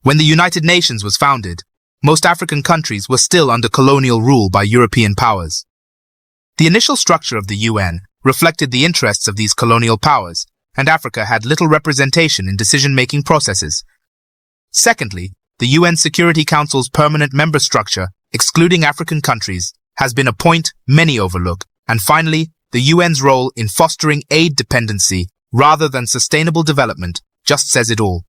When the United Nations was founded, most African countries were still under colonial rule by European powers. The initial structure of the UN reflected the interests of these colonial powers, and Africa had little representation in decision-making processes. Secondly, the UN Security Council's permanent member structure, excluding African countries, has been a point many overlook. And finally, the UN's role in fostering aid dependency rather than sustainable development just says it all.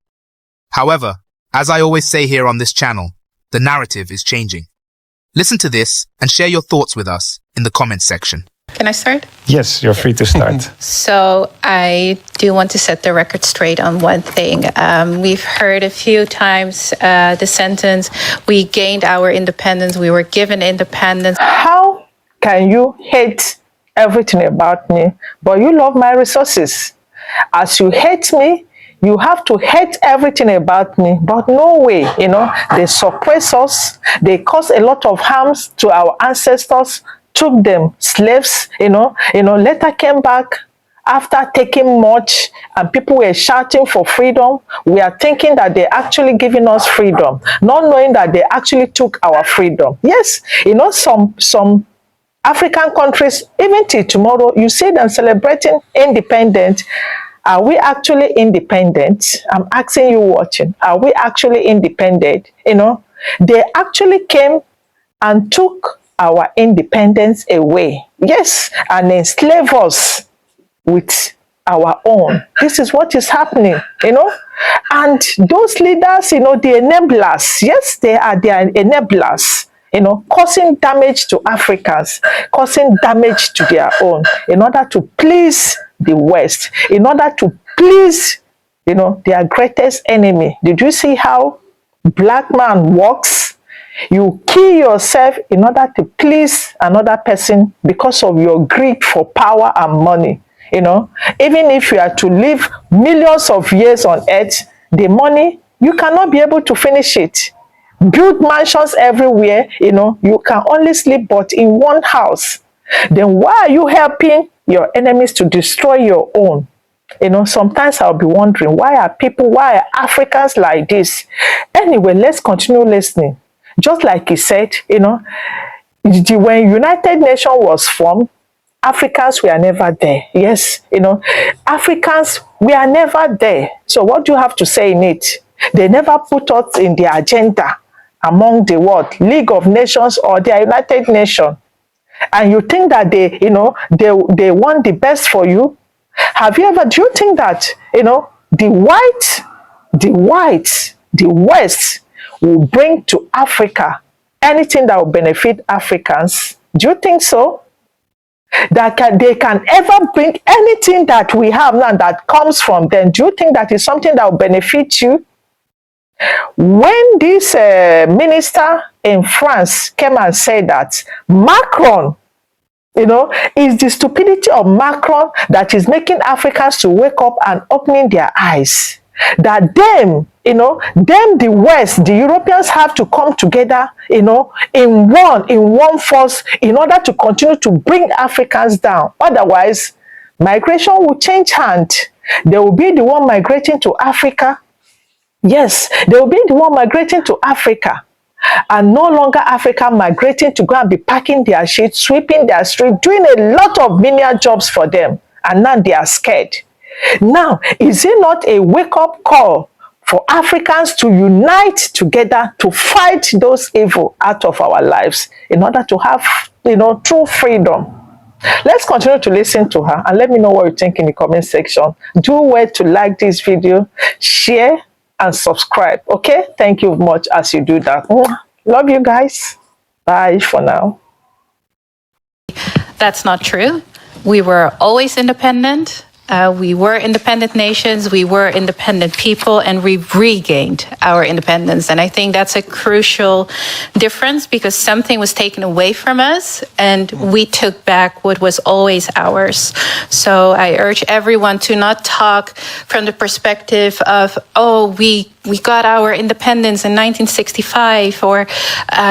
However, as I always say here on this channel, the narrative is changing. Listen to this and share your thoughts with us in the comments section. Can I start? Yes, you're free to start. So I do want to set the record straight on one thing. We've heard a few times the sentence, we gained our independence, we were given independence. How can you hate everything about me, but you love my resources? As you hate me, you have to hate everything about me, but no way, they suppress us, they cause a lot of harms to our ancestors, took them slaves, later came back after taking much, and people were shouting for freedom. We are thinking that they're actually giving us freedom, not knowing that they actually took our freedom. Yes, some African countries, even till tomorrow, you see them celebrating independence. Are we actually independent? I'm asking you watching. Are we actually independent? They actually came and took our independence away. Yes, and enslave us with our own. This is what is happening, And those leaders, the enablers, yes, they are enablers, causing damage to Africans, causing damage to their own, in order to please the West, in order to please, their greatest enemy. Did you see how black man works? You kill yourself in order to please another person because of your greed for power and money. Even if you are to live millions of years on earth, the money, you cannot be able to finish it. Build mansions everywhere, you can only sleep but in one house. Then why are you helping your enemies to destroy your own? Sometimes I'll be wondering, why are Africans like this? Anyway, let's continue listening. Just like he said, when United Nations was formed, Africans were never there. Yes, Africans were never there. So what do you have to say in it? They never put us in their agenda among the world, League of Nations or the United Nations. And you think that they want the best for you? Do you think that, the West will bring to Africa anything that will benefit Africans? Do you think so? They can ever bring anything that we have now that comes from them? Do you think that is something that will benefit you? When this minister in France came and said that Macron, it's the stupidity of Macron that is making Africans to wake up and opening their eyes. That the West, the Europeans have to come together, in one force in order to continue to bring Africans down. Otherwise, migration will change hand. They will be the one migrating to Africa. Yes, they will be the one migrating to Africa. And no longer Africa migrating to go and be packing their shit, sweeping their street, doing a lot of menial jobs for them. And now they are scared. Now, is it not a wake-up call for Africans to unite together to fight those evil out of our lives in order to have, true freedom? Let's continue to listen to her and let me know what you think in the comment section. Do well to like this video, share, and subscribe. Okay, thank you much as you do that. Love you guys. Bye for now. That's not true. We were always independent. We were independent nations, we were independent people, and we regained our independence. And I think that's a crucial difference, because something was taken away from us and we took back what was always ours. So I urge everyone to not talk from the perspective of, oh, we we got our independence in 1965, or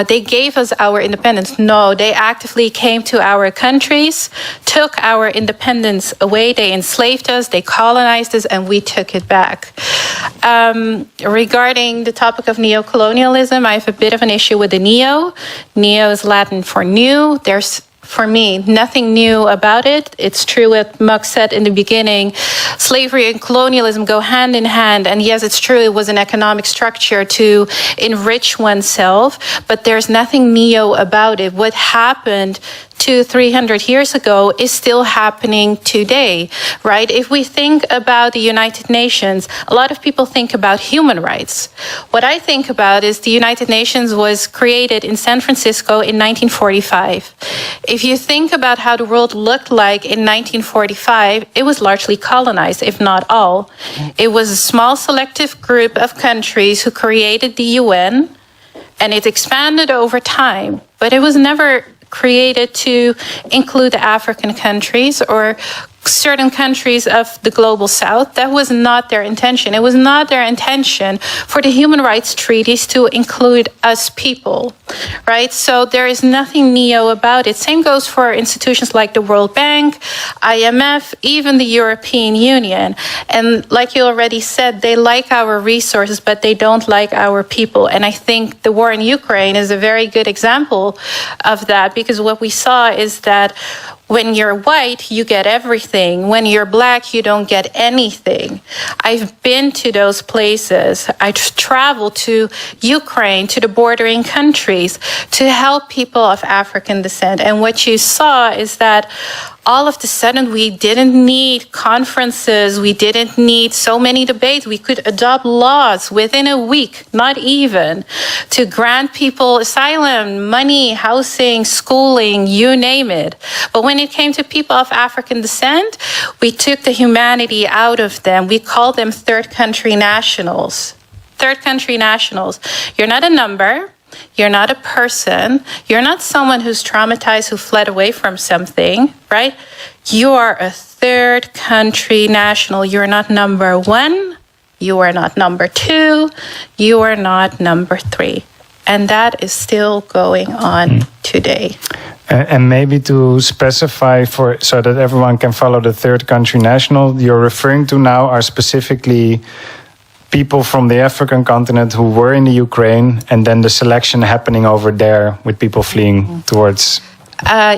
they gave us our independence. No, they actively came to our countries, took our independence away. They enslaved us, they colonized us, and we took it back. Regarding the topic of neocolonialism, I have a bit of an issue with the neo. Neo is Latin for new. There's, for me, nothing new about it. It's true what Mug said in the beginning. Slavery and colonialism go hand in hand. And yes, it's true, it was an economic structure to enrich oneself, but there's nothing neo about it. What happened 200-300 years ago is still happening today, right? If we think about the United Nations, a lot of people think about human rights. What I think about is the United Nations was created in San Francisco in 1945. If you think about how the world looked like in 1945, it was largely colonized, if not all. It was a small selective group of countries who created the UN, and it expanded over time, but it was never created to include the African countries or certain countries of the global south. That was not their intention. It was not their intention for the human rights treaties to include us people, right? So there is nothing neo about it. Same goes for institutions like the World Bank, IMF, even the European Union. And like you already said, they like our resources, but they don't like our people. And I think the war in Ukraine is a very good example of that, because what we saw is that when you're white, you get everything. When you're black, you don't get anything. I've been to those places. I traveled to Ukraine, to the bordering countries, to help people of African descent. And what you saw is that all of a sudden, we didn't need conferences. We didn't need so many debates. We could adopt laws within a week, not even, to grant people asylum, money, housing, schooling, you name it. But when it came to people of African descent, we took the humanity out of them. We called them third country nationals. Third country nationals. You're not a number. You're not a person. You're not someone who's traumatized, who fled away from something, right? You are a third country national. You're not number one. You are not number two. You are not number three. And that is still going on today. And maybe to specify so that everyone can follow the third country national you're referring to now are specifically people from the African continent who were in the Ukraine, and then the selection happening over there with people fleeing towards.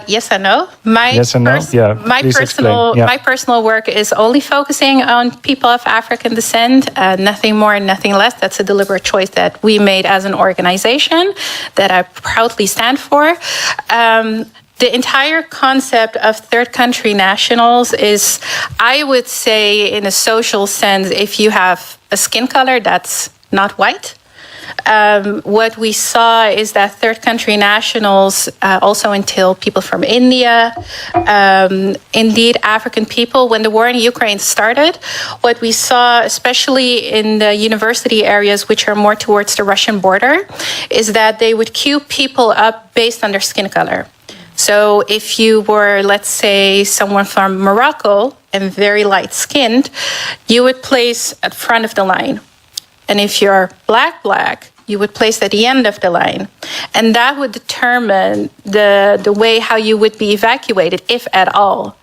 Yes and no. Yes and no. My personal work is only focusing on people of African descent, nothing more, nothing less. That's a deliberate choice that we made as an organization that I proudly stand for. The entire concept of third country nationals is, I would say, in a social sense, if you have a skin color that's not white. What we saw is that third country nationals also entail people from India, indeed African people. When the war in Ukraine started, what we saw, especially in the university areas which are more towards the Russian border, is that they would queue people up based on their skin color. So if you were, let's say, someone from Morocco and very light-skinned, you would place at front of the line. And if you're black, you would place at the end of the line. And that would determine the way how you would be evacuated, if at all.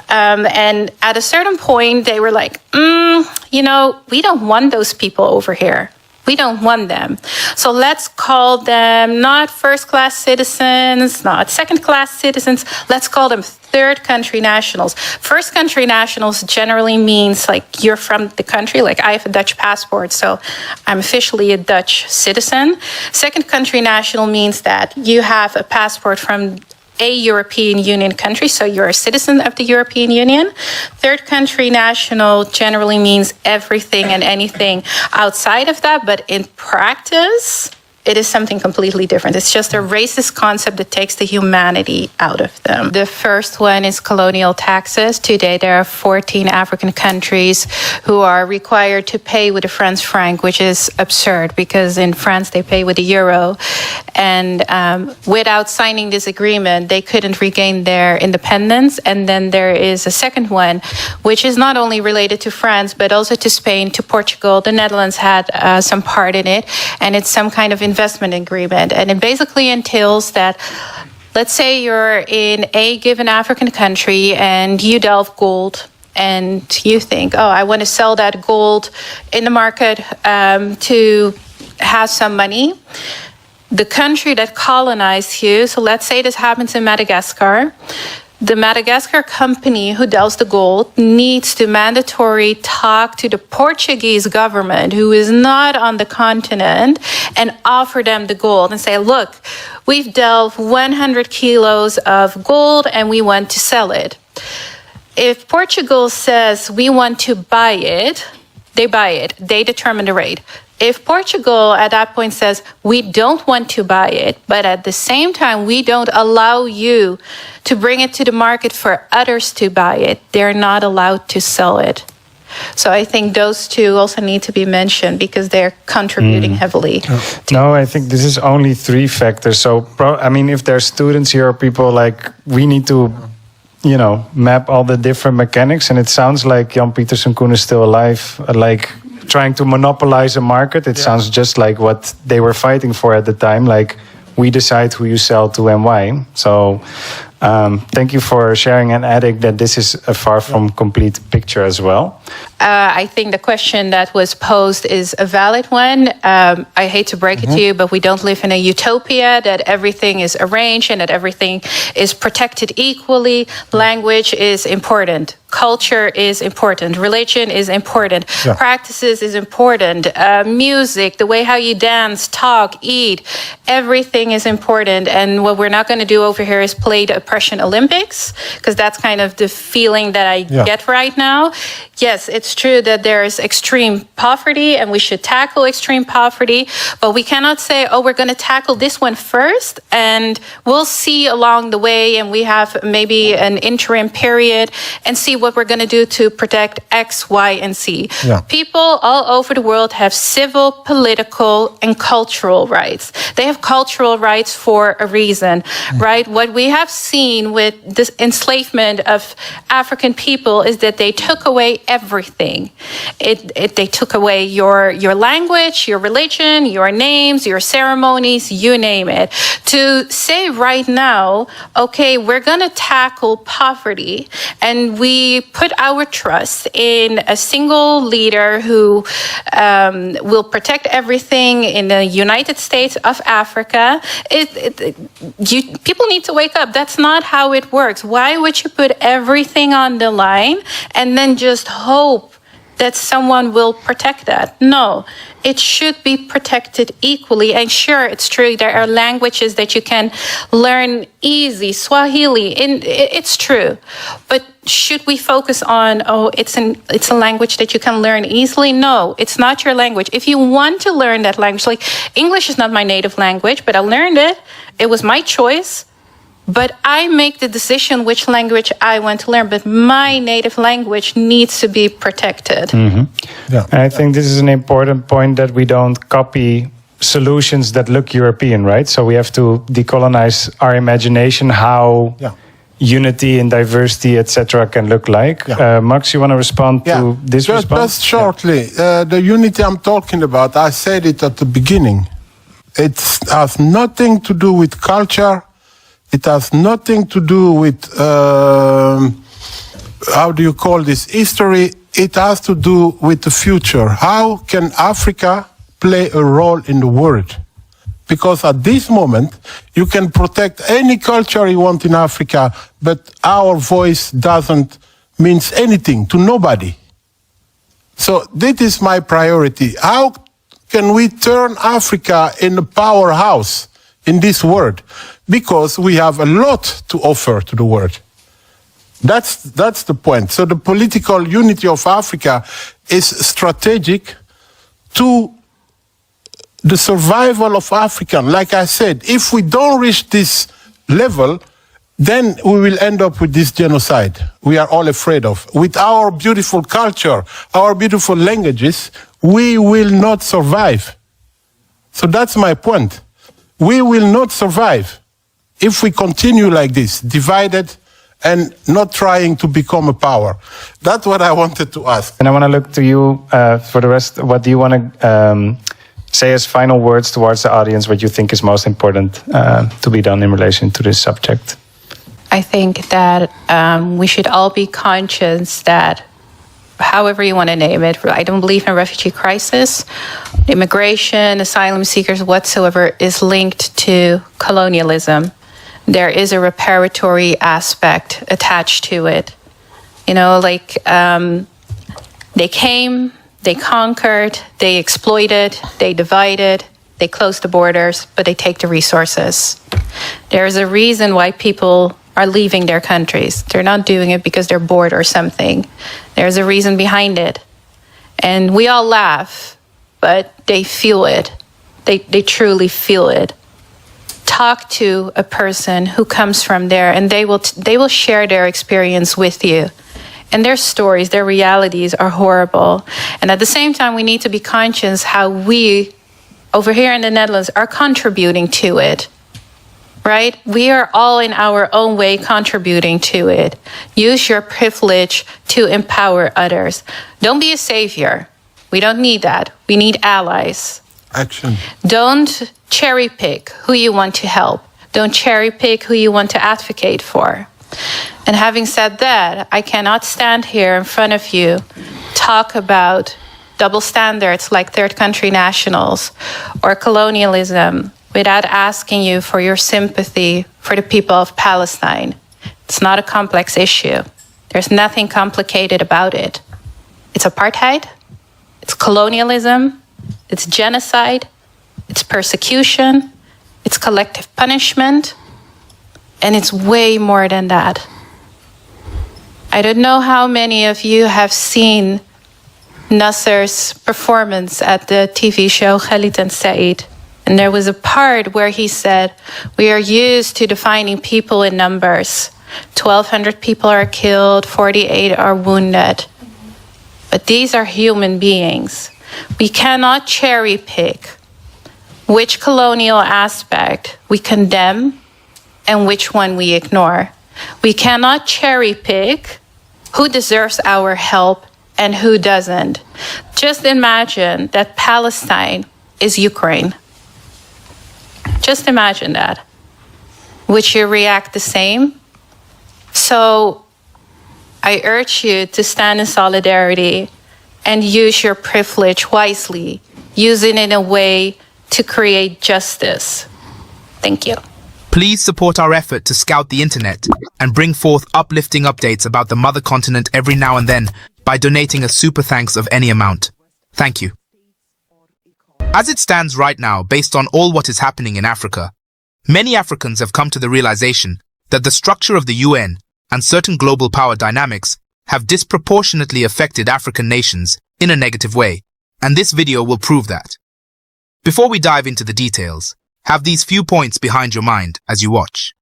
And at a certain point, they were like, we don't want those people over here. We don't want them. So let's call them not first-class citizens, not second-class citizens. Let's call them third country nationals. First country nationals generally means like you're from the country. Like I have a Dutch passport, so I'm officially a Dutch citizen. Second country national means that you have a passport from a European Union country, so you're a citizen of the European Union. Third country national generally means everything and anything outside of that, but in practice, it is something completely different. It's just a racist concept that takes the humanity out of them. The first one is colonial taxes. Today, there are 14 African countries who are required to pay with the French franc, which is absurd because in France, they pay with the euro. And without signing this agreement, they couldn't regain their independence. And then there is a second one, which is not only related to France, but also to Spain, to Portugal. The Netherlands had some part in it, and it's some kind of investment agreement. And it basically entails that, let's say you're in a given African country and you delve gold, and you think, oh, I want to sell that gold in the market to have some money. The country that colonized you, so let's say this happens in Madagascar, the Madagascar company who delves the gold needs to mandatory talk to the Portuguese government, who is not on the continent, and offer them the gold and say, look, we've delved 100 kilos of gold and we want to sell it. If Portugal says we want to buy it, they buy it. They determine the rate. If Portugal at that point says we don't want to buy it, but at the same time we don't allow you to bring it to the market for others to buy it, they're not allowed to sell it. So I think those two also need to be mentioned because they're contributing heavily. No, I think this is only 3 factors. So, if there's students here or people, like, we need to, map all the different mechanics. And it sounds like Jan Pietersen Koen is still alive, like trying to monopolize a market. It sounds just like what they were fighting for at the time. Like, we decide who you sell to and why. So thank you for sharing and adding that this is a far from complete picture as well. I think the question that was posed is a valid one. I hate to break it to you, but we don't live in a utopia that everything is arranged and that everything is protected equally. Language is important. Culture is important. Religion is important. Practices is important. Music, the way how you dance, talk, eat, everything is important. And what we're not going to do over here is play the oppression Olympics, because that's kind of the feeling that I get right now. Yes, it's true that there is extreme poverty and we should tackle extreme poverty, but we cannot say, oh, we're going to tackle this one first and we'll see along the way, and we have maybe an interim period and see what we're going to do to protect X, Y, and Z. People all over the world have civil, political, and cultural rights. They have cultural rights for a reason, right? What we have seen with this enslavement of African people is that they took away everything. They took away your language, your religion, your names, your ceremonies, you name it. To say right now, okay, we're going to tackle poverty and we put our trust in a single leader who will protect everything in the United States of Africa. People need to wake up. That's not how it works. Why would you put everything on the line and then just hope that someone will protect that? No, it should be protected equally. And sure, it's true, there are languages that you can learn easy, Swahili, it's true. But should we focus on, it's a language that you can learn easily? No, it's not your language. If you want to learn that language, like English is not my native language, but I learned it. It was my choice. But I make the decision which language I want to learn. But my native language needs to be protected. And I think this is an important point, that we don't copy solutions that look European, right? So we have to decolonize our imagination, how unity and diversity, etc., can look like. Max, you want to respond to this response? Just shortly, the unity I'm talking about, I said it at the beginning. It has nothing to do with culture. It has nothing to do with, history. It has to do with the future. How can Africa play a role in the world? Because at this moment, you can protect any culture you want in Africa, but our voice doesn't mean anything to nobody. So this is my priority. How can we turn Africa in a powerhouse in this world? Because we have a lot to offer to the world. That's the point. So the political unity of Africa is strategic to the survival of African. Like I said, if we don't reach this level, then we will end up with this genocide we are all afraid of. With our beautiful culture, our beautiful languages, we will not survive. So that's my point. We will not survive if we continue like this, divided and not trying to become a power. That's what I wanted to ask. And I want to look to you for the rest. What do you want to say as final words towards the audience, what you think is most important to be done in relation to this subject? I think that we should all be conscious that, however you want to name it, I don't believe in a refugee crisis. Immigration, asylum seekers, whatsoever, is linked to colonialism. There is a reparatory aspect attached to it. You know, like they came, they conquered, they exploited, they divided, they closed the borders, but they take the resources. There's a reason why people are leaving their countries. They're not doing it because they're bored or something. There's a reason behind it. And we all laugh, but they feel it. They truly feel it. Talk to a person who comes from there, and they will share their experience with you. And their stories, their realities are horrible. And at the same time, we need to be conscious how we, over here in the Netherlands, are contributing to it. Right? We are all in our own way contributing to it. Use your privilege to empower others. Don't be a savior. We don't need that. We need allies. Action. Don't cherry pick who you want to help. Don't cherry pick who you want to advocate for. And having said that, I cannot stand here in front of you, talk about double standards like third country nationals or colonialism without asking you for your sympathy for the people of Palestine. It's not a complex issue. There's nothing complicated about it. It's apartheid, it's colonialism, it's genocide, it's persecution, it's collective punishment, and it's way more than that. I don't know how many of you have seen Nasser's performance at the TV show Khalid and Said. And there was a part where he said, we are used to defining people in numbers. 1,200 people are killed, 48 are wounded. But these are human beings. We cannot cherry pick which colonial aspect we condemn and which one we ignore. We cannot cherry pick who deserves our help and who doesn't. Just imagine that Palestine is Ukraine. Just imagine that. Would you react the same? So I urge you to stand in solidarity and use your privilege wisely. Use it in a way to create justice. Thank you. Please support our effort to scout the internet and bring forth uplifting updates about the mother continent every now and then by donating a super thanks of any amount. Thank you. As it stands right now, based on all what is happening in Africa, many Africans have come to the realization that the structure of the UN and certain global power dynamics have disproportionately affected African nations in a negative way, and this video will prove that. Before we dive into the details, have these few points behind your mind as you watch.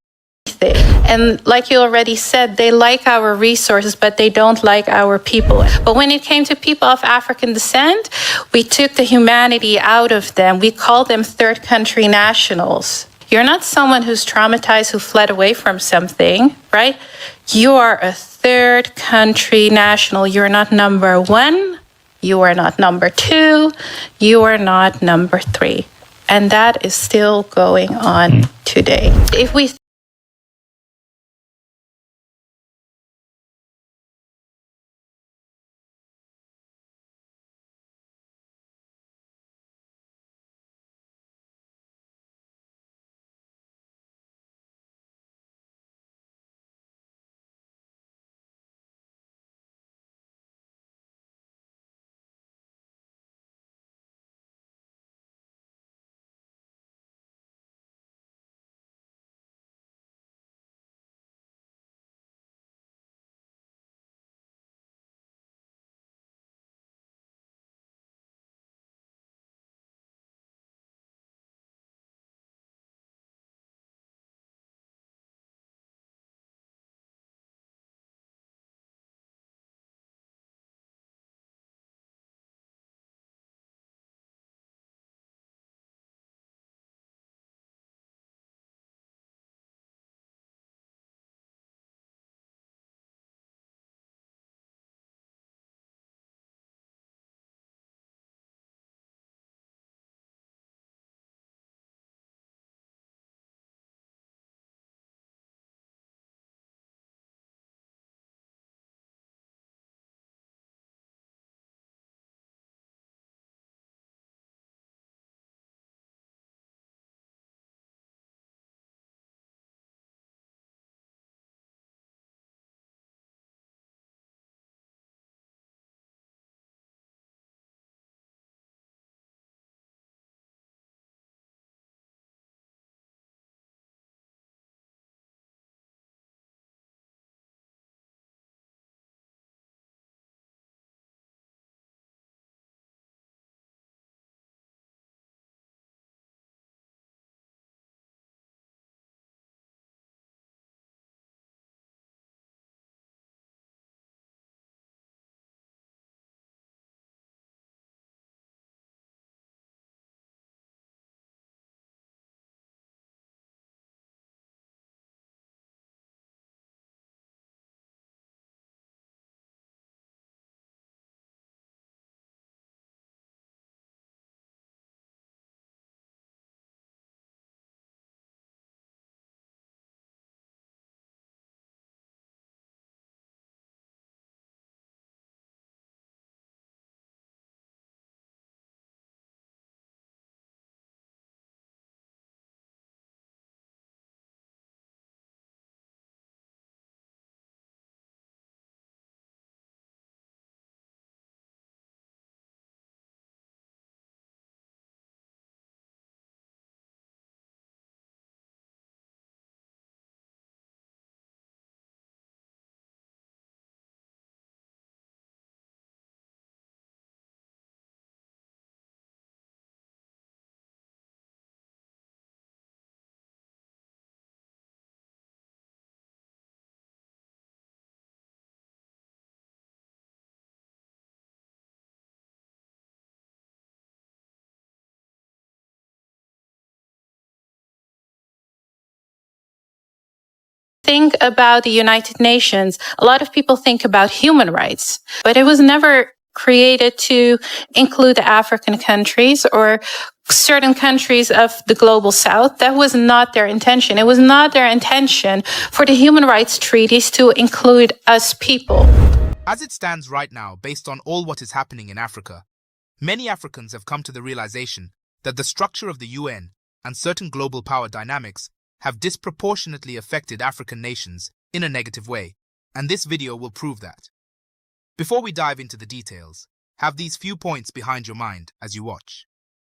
And like you already said, they like our resources, but they don't like our people. But when it came to people of African descent, we took the humanity out of them. We called them third country nationals. You're not someone who's traumatized, who fled away from something, right? You are a third country national. You're not number one. You are not number two. You are not number three. And that is still going on today. If we Think about the United Nations. A lot of people think about human rights, but it was never created to include the African countries or certain countries of the global south. That was not their intention. It was not their intention for the human rights treaties to include us people. As it stands right now, based on all what is happening in Africa, many Africans have come to the realization that the structure of the UN and certain global power dynamics have disproportionately affected African nations in a negative way, and this video will prove that. Before we dive into the details, have these few points behind your mind as you watch.